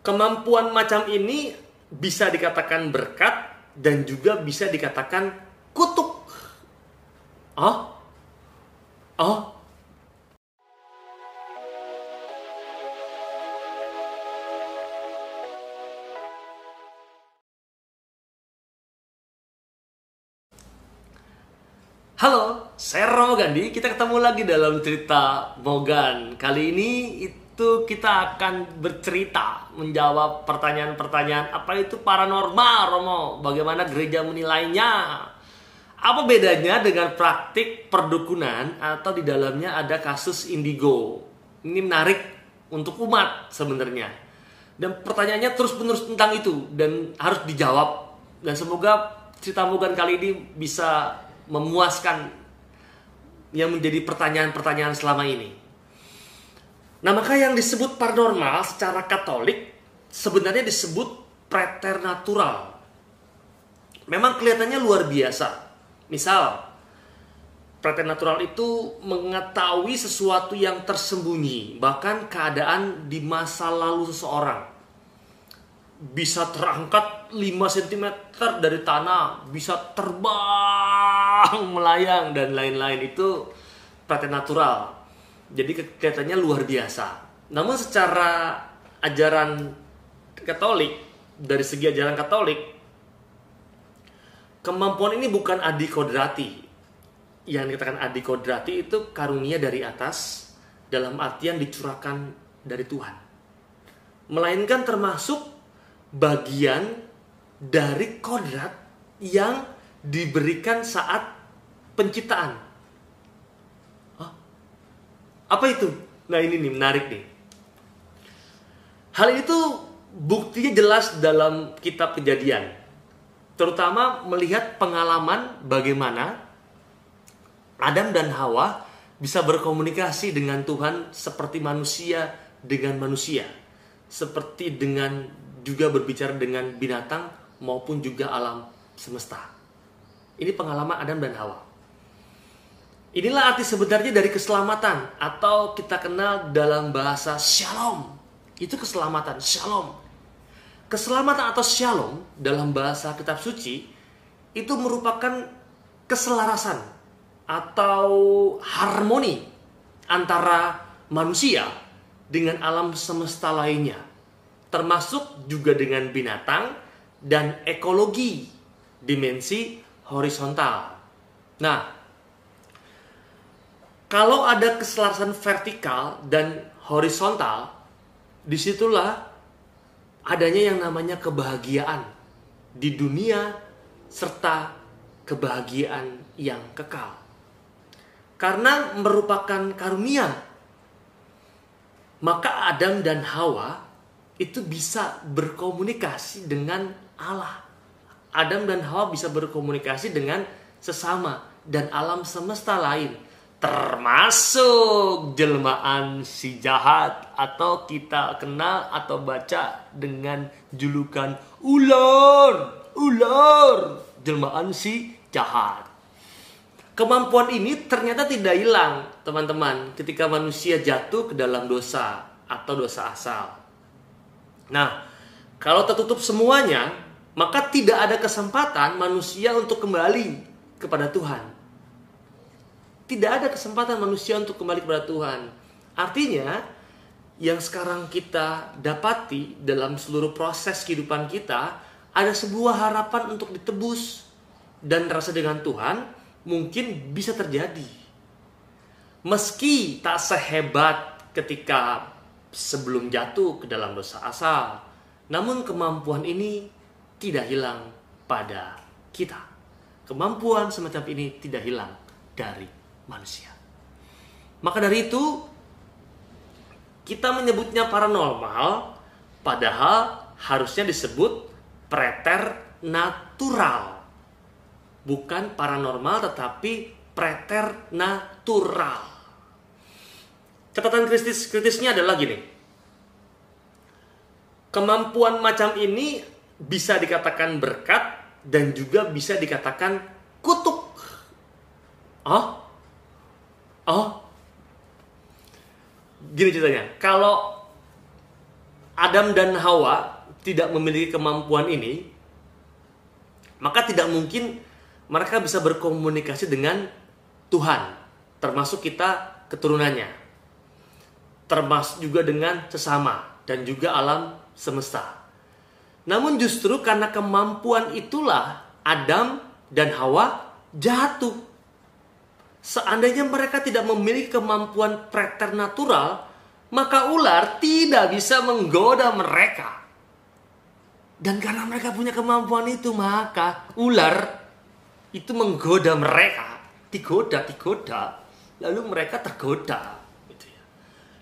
Kemampuan macam ini bisa dikatakan berkat dan juga bisa dikatakan kutuk. Oh? Oh? Halo, saya Romo Gandhi. Kita ketemu lagi dalam cerita Mogan. Kali ini kita akan bercerita, menjawab pertanyaan-pertanyaan apa itu paranormal, Romo. Bagaimana gereja menilainya? Apa bedanya dengan praktik perdukunan atau di dalamnya ada kasus indigo? Ini menarik untuk umat sebenarnya. Dan pertanyaannya terus-menerus tentang itu dan harus dijawab. Dan semoga cerita Mogan kali ini bisa memuaskan yang menjadi pertanyaan-pertanyaan selama ini. Nah, maka yang disebut paranormal secara Katolik sebenarnya disebut preternatural. Memang kelihatannya luar biasa. Misal, preternatural itu mengetahui sesuatu yang tersembunyi, bahkan keadaan di masa lalu seseorang. Bisa terangkat 5 cm dari tanah, bisa terbang, melayang, dan lain-lain. Itu preternatural. Jadi kelihatannya luar biasa. Namun secara ajaran Katolik, dari segi ajaran Katolik, kemampuan ini bukan adikodrati. Yang dikatakan adikodrati itu karunia dari atas, dalam artian dicurahkan dari Tuhan. Melainkan termasuk bagian dari kodrat yang diberikan saat penciptaan. Hah? Apa itu? Nah, ini nih menarik nih. Hal itu buktinya jelas dalam kitab Kejadian. Terutama melihat pengalaman bagaimana Adam dan Hawa bisa berkomunikasi dengan Tuhan seperti manusia dengan manusia. Seperti dengan juga berbicara dengan binatang maupun juga alam semesta. Ini pengalaman Adam dan Hawa. Inilah arti sebenarnya dari keselamatan, atau kita kenal dalam bahasa shalom. Itu keselamatan, shalom. Keselamatan atau shalom dalam bahasa kitab suci itu merupakan keselarasan atau harmoni antara manusia dengan alam semesta lainnya, termasuk juga dengan binatang dan ekologi dimensi horizontal. Nah, kalau ada keselarasan vertikal dan horizontal, disitulah adanya yang namanya kebahagiaan di dunia serta kebahagiaan yang kekal. Karena merupakan karunia, maka Adam dan Hawa itu bisa berkomunikasi dengan Allah. Adam dan Hawa bisa berkomunikasi dengan sesama dan alam semesta lain, termasuk jelmaan si jahat, atau kita kenal atau baca dengan julukan ular, jelmaan si jahat. Kemampuan ini ternyata tidak hilang, teman-teman, ketika manusia jatuh ke dalam dosa atau dosa asal. Nah, kalau tertutup semuanya, maka tidak ada kesempatan manusia untuk kembali kepada Tuhan. Tidak ada kesempatan manusia untuk kembali kepada Tuhan. Artinya, yang sekarang kita dapati dalam seluruh proses kehidupan kita, ada sebuah harapan untuk ditebus. Dan rasa dengan Tuhan mungkin bisa terjadi. Meski tak sehebat ketika sebelum jatuh ke dalam dosa asal, namun kemampuan ini tidak hilang pada kita. Kemampuan semacam ini tidak hilang dari manusia. Maka dari itu, kita menyebutnya paranormal, padahal harusnya disebut preternatural. Bukan paranormal, tetapi preternatural. Catatan kritisnya adalah gini. Kemampuan macam ini bisa dikatakan berkat dan juga bisa dikatakan kutuk. Gini ceritanya. Kalau Adam dan Hawa tidak memiliki kemampuan ini, maka tidak mungkin mereka bisa berkomunikasi dengan Tuhan, termasuk kita keturunannya, termasuk juga dengan sesama dan juga alam semesta. Namun justru karena kemampuan itulah Adam dan Hawa jatuh. Seandainya mereka tidak memiliki kemampuan preternatural, maka ular tidak bisa menggoda mereka. Dan karena mereka punya kemampuan itu, maka ular itu menggoda mereka. Digoda, lalu mereka tergoda. Gitu ya.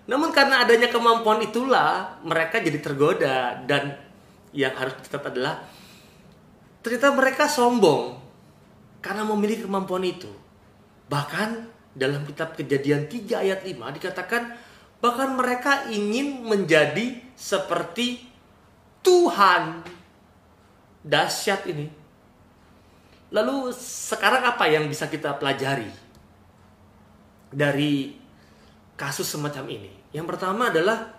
Namun karena adanya kemampuan itulah, mereka jadi tergoda. Dan yang harus dicatat adalah, ternyata mereka sombong karena memiliki kemampuan itu. Bahkan dalam kitab Kejadian 3 ayat 5 dikatakan, bahkan mereka ingin menjadi seperti Tuhan. Dahsyat ini. Lalu sekarang apa yang bisa kita pelajari dari kasus semacam ini? Yang pertama adalah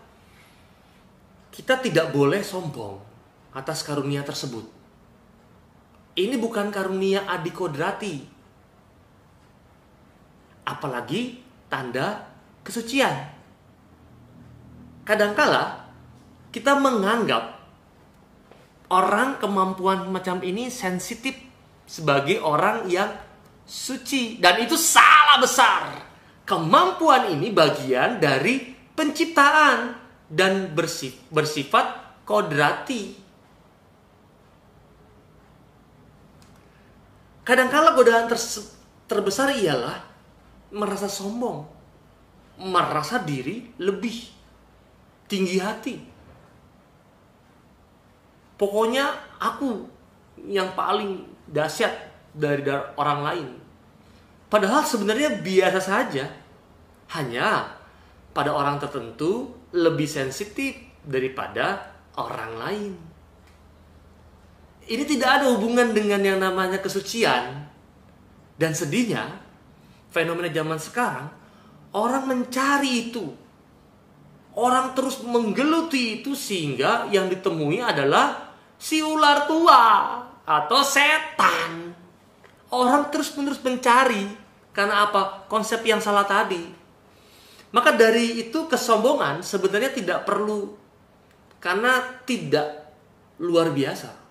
kita tidak boleh sombong atas karunia tersebut. Ini bukan karunia adikodrati, apalagi tanda kesucian. Kadangkala kita menganggap orang kemampuan macam ini sensitif sebagai orang yang suci. Dan itu salah besar. Kemampuan ini bagian dari penciptaan dan bersifat kodrati. Kadangkala godaan terbesar ialah merasa sombong, merasa diri lebih tinggi hati. Pokoknya aku yang paling dahsyat dari orang lain. Padahal sebenarnya biasa saja. Hanya pada orang tertentu lebih sensitif daripada orang lain. Ini tidak ada hubungan dengan yang namanya kesucian. Dan sedihnya, fenomena zaman sekarang, orang mencari itu. Orang terus menggeluti itu sehingga yang ditemui adalah si ular tua atau setan. Orang terus-menerus mencari. Karena apa? Konsep yang salah tadi. Maka dari itu kesombongan sebenarnya tidak perlu. Karena tidak luar biasa.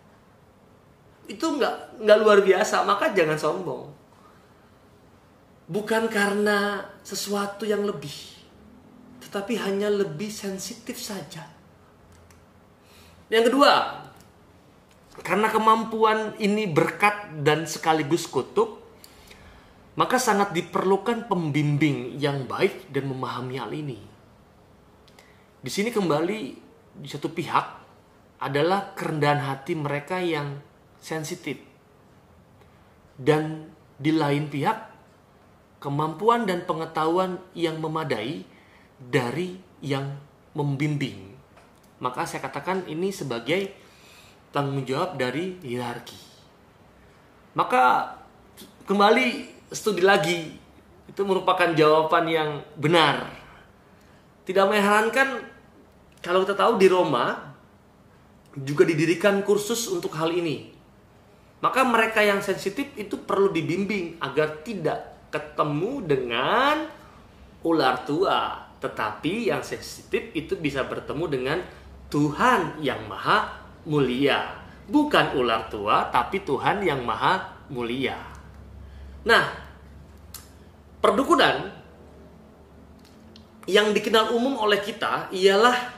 Itu nggak luar biasa, maka jangan sombong. Bukan karena sesuatu yang lebih, tetapi hanya lebih sensitif saja. Yang kedua, karena kemampuan ini berkat dan sekaligus kutuk, maka sangat diperlukan pembimbing yang baik dan memahami hal ini. Di sini kembali di satu pihak adalah kerendahan hati mereka yang sensitif. Dan di lain pihak, kemampuan dan pengetahuan yang memadai dari yang membimbing. Maka saya katakan ini sebagai tanggung jawab dari hierarki. Maka kembali studi lagi, itu merupakan jawaban yang benar. Tidak mengherankan kalau kita tahu di Roma juga didirikan kursus untuk hal ini. Maka mereka yang sensitif itu perlu dibimbing agar tidak ketemu dengan ular tua. Tetapi yang sensitif itu bisa bertemu dengan Tuhan yang maha mulia. Bukan ular tua, tapi Tuhan yang maha mulia. Nah, perdukunan yang dikenal umum oleh kita ialah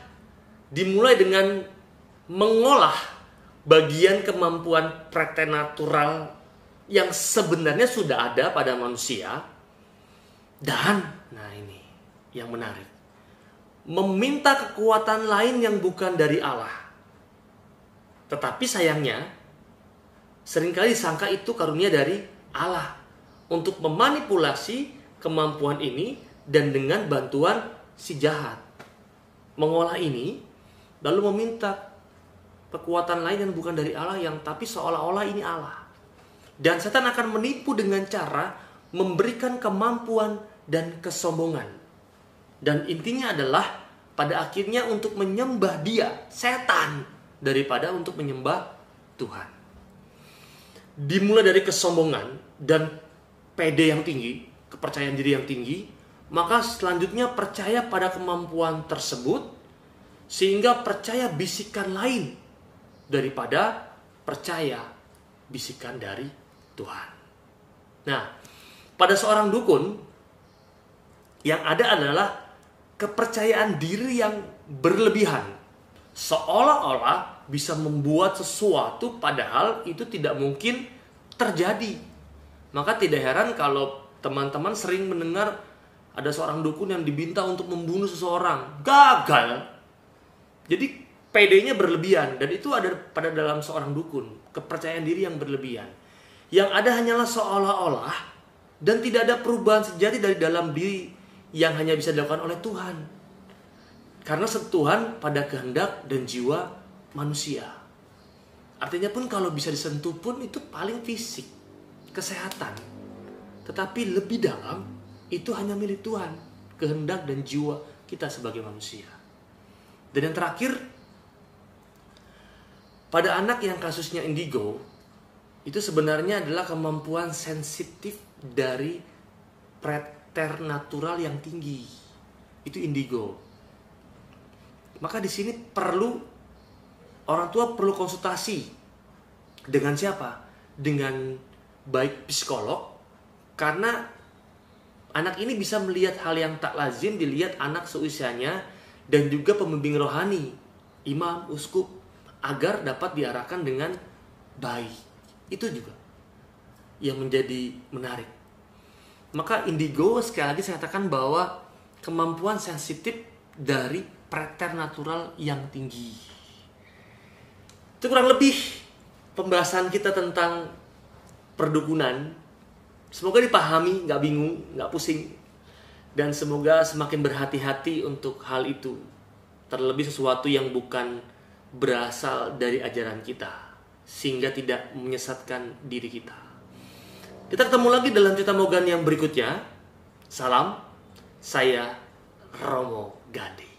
dimulai dengan mengolah bagian kemampuan preternatural yang sebenarnya sudah ada pada manusia. Dan, nah ini yang menarik, meminta kekuatan lain yang bukan dari Allah. Tetapi sayangnya, seringkali disangka itu karunia dari Allah untuk memanipulasi kemampuan ini dan dengan bantuan si jahat. Mengolah ini, lalu meminta kekuatan lain yang bukan dari Allah, yang tapi seolah-olah ini Allah. Dan setan akan menipu dengan cara memberikan kemampuan dan kesombongan. Dan intinya adalah pada akhirnya untuk menyembah dia, setan, daripada untuk menyembah Tuhan. Dimulai dari kesombongan dan pede yang tinggi, kepercayaan diri yang tinggi, maka selanjutnya percaya pada kemampuan tersebut, sehingga percaya bisikan lain daripada percaya bisikan dari Tuhan. Nah, pada seorang dukun, yang ada adalah kepercayaan diri yang berlebihan. Seolah-olah bisa membuat sesuatu padahal itu tidak mungkin terjadi. Maka tidak heran kalau teman-teman sering mendengar ada seorang dukun yang diminta untuk membunuh seseorang. Gagal. Jadi PD-nya berlebihan. Dan itu ada pada dalam seorang dukun. Kepercayaan diri yang berlebihan. Yang ada hanyalah seolah-olah. Dan tidak ada perubahan sejati dari dalam diri yang hanya bisa dilakukan oleh Tuhan. Karena sentuhan pada kehendak dan jiwa manusia. Artinya pun kalau bisa disentuh pun itu paling fisik, kesehatan. Tetapi lebih dalam itu hanya milik Tuhan, kehendak dan jiwa kita sebagai manusia. Dan yang terakhir, pada anak yang kasusnya indigo, itu sebenarnya adalah kemampuan sensitif dari preternatural yang tinggi. Itu indigo. Maka di sini orang tua perlu konsultasi dengan siapa? Dengan baik psikolog, karena anak ini bisa melihat hal yang tak lazim dilihat anak seusianya, dan juga pembimbing rohani, imam, uskup, agar dapat diarahkan dengan baik. Itu juga yang menjadi menarik. Maka indigo, sekali lagi saya katakan bahwa kemampuan sensitif dari preternatural yang tinggi. Itu kurang lebih pembahasan kita tentang perdukunan. Semoga dipahami, gak bingung, gak pusing. Dan semoga semakin berhati-hati untuk hal itu. Terlebih sesuatu yang bukan berasal dari ajaran kita, sehingga tidak menyesatkan diri kita. Kita ketemu lagi dalam cerita Mogan yang berikutnya. Salam, saya Romo Gandhi.